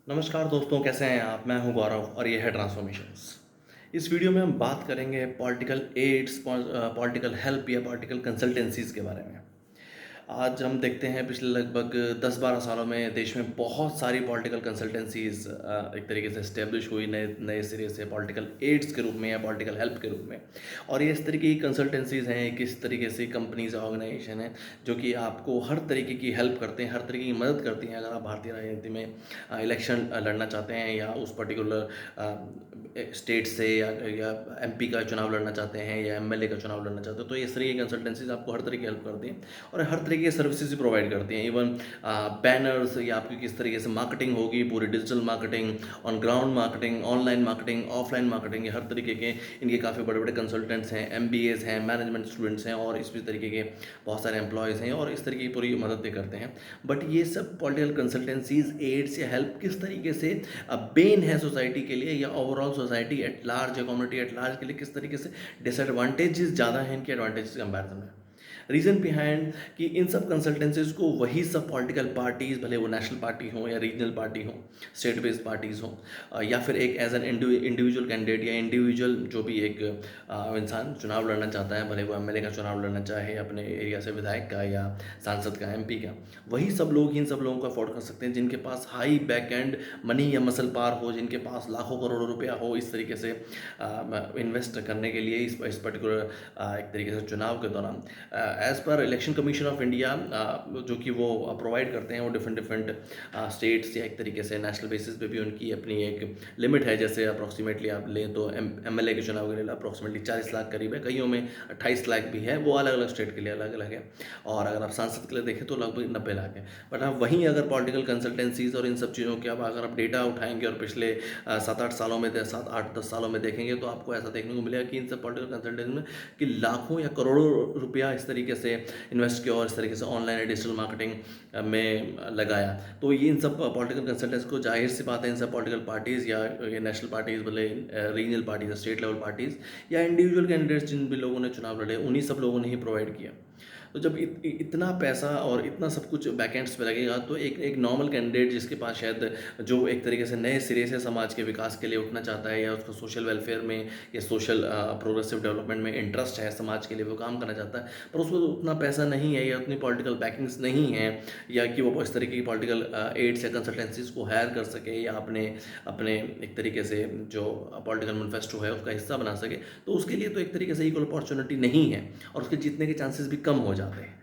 नमस्कार दोस्तों, कैसे हैं आप? मैं हूं गौरव और ये है ट्रांसफॉर्मेशंस। इस वीडियो में हम बात करेंगे पॉलिटिकल एड्स, पॉलिटिकल हेल्प या पॉलिटिकल कंसल्टेंसीज़ के बारे में। आज हम देखते हैं पिछले लगभग 10-12 सालों में देश में बहुत सारी पॉलिटिकल कंसल्टेंसीज़ एक तरीके से एस्टेब्लिश हुई नए नए सिरे से पॉलिटिकल एड्स के रूप में या पॉलिटिकल हेल्प के रूप में। और ये इस तरीके की कंसल्टेंसीज़ हैं, किस तरीके से कंपनीज़ ऑर्गेनाइजेशन हैं जो कि आपको हर तरीके की हेल्प करते हैं, हर तरीके की मदद करती हैं। अगर आप भारतीय राजनीति में इलेक्शन लड़ना चाहते हैं या उस पर्टिकुलर स्टेट से या एमपी का चुनाव लड़ना चाहते हैं या एमएलए का चुनाव लड़ना चाहते हो, तो इस तरह की कंसल्टेंसीज आपको हर तरह की हेल्प करती हैं और हर तरीके की सर्विसेज भी प्रोवाइड करती हैं। इवन बैनर्स या आपकी किस तरीके से मार्केटिंग होगी, पूरी digital marketing, on ground marketing, online marketing, offline marketing, ये हर तरीके के इनके काफ़ी बड़े बड़े कंसल्टेंट्स हैं, एमबीएज हैं, मैनेजमेंट स्टूडेंट्स हैं और इस तरीके के बहुत सारे एम्प्लॉयज़ हैं और इस तरीके की पूरी मदद भी करते हैं। बट ये सब पॉलिटिकल कंसल्टेंसीज एड्स या हेल्प किस तरीके से बेन है सोसाइटी के लिए या ओवरऑल सोसाइटी एट लार्ज या कम्युनिटी एट लार्ज के लिए किस तरीके से डिसएडवांटेजेस ज़्यादा हैं इनके एडवांटेजेस कंपैरिजन में। रीज़न बिहाइंड कि इन सब कंसल्टेंसीज को वही सब पॉलिटिकल पार्टीज़, भले वो नेशनल पार्टी हों या रीजनल पार्टी हों, स्टेट बेस्ड पार्टीज़ हों, या फिर एक एज एन इंडिविजुअल कैंडिडेट या इंडिविजुअल जो भी एक इंसान चुनाव लड़ना चाहता है, भले वो एमएलए का चुनाव लड़ना चाहे, अपने एरिया से विधायक का या सांसद का, एमपी का, वही सब लोग इन सब लोगों को अफोर्ड कर सकते हैं जिनके पास हाई बैक एंड मनी या मसल पावर हो, जिनके पास लाखों करोड़ों रुपया हो इस तरीके से इन्वेस्ट करने के लिए इस पर्टिकुलर एक तरीके से चुनाव के दौरान। As per election commission of India जो कि वो प्रोवाइड करते हैं, वो डिफरेंट डिफरेंट स्टेट्स या एक तरीके से नेशनल बेसिस पे भी उनकी अपनी एक लिमिट है। जैसे अप्रॉक्सीमेटली आप लें तो एमएलए के चुनाव के लिए अप्रॉक्सीमेटली 40 लाख करीब है, कईयों में 28 लाख भी है, वो अलग अलग स्टेट के लिए अलग अलग है। और अगर आप सांसद के लिए देखें तो लगभग 90 लाख है। बट आप वहीं अगर पॉलिटिकल कंसल्टेंसीज और इन सब चीज़ों के अब अगर आप डेटा उठाएंगे और पिछले 7-8 सालों में 7-8-10 सालों में देखेंगे तो आपको ऐसा देखने को मिलेगा कि इन सब पॉलिटिकल कंसल्टेंसी में कि लाखों या करोड़ों रुपया इस तरीके से इन्वेस्ट किया और इस तरीके से ऑनलाइन या डिजिटल मार्केटिंग में लगाया। तो ये इन सब पॉलिटिकल कंसल्टेंट्स को जाहिर सी बात है, इन सब पॉलिटिकल पार्टीज़ या ये नेशनल पार्टीज़, भले regional parties, state level parties या इंडिविजुअल कैंडिडेट्स जिन भी लोगों ने चुनाव लड़े, उन्हीं सब लोगों ने ही प्रोवाइड किया। तो जब इतना पैसा और इतना सब कुछ बैकएंड्स पे लगेगा तो एक नॉर्मल कैंडिडेट जिसके पास शायद जो एक तरीके से नए सिरे से समाज के विकास के लिए उठना चाहता है या उसको सोशल वेलफेयर में या सोशल प्रोग्रेसिव डेवलपमेंट में इंटरेस्ट है, समाज के लिए वो काम करना चाहता है, पर उसको उतना पैसा नहीं है या उतनी पॉलिटिकल बैकिंग्स नहीं है या कि वो इस तरीके की पॉलिटिकल एड्स या कंसल्टेंसीज को हायर कर सके या अपने अपने एक तरीके से जो पॉलिटिकल मैनिफेस्टो है उसका हिस्सा बना सके, तो उसके लिए तो एक तरीके से इक्वल अपॉर्चुनिटी नहीं है और उसके जीतने के चांसेस भी कम हो जाते हैं।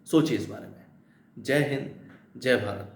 सोचिए इस बारे में। जय हिंद, जय भारत।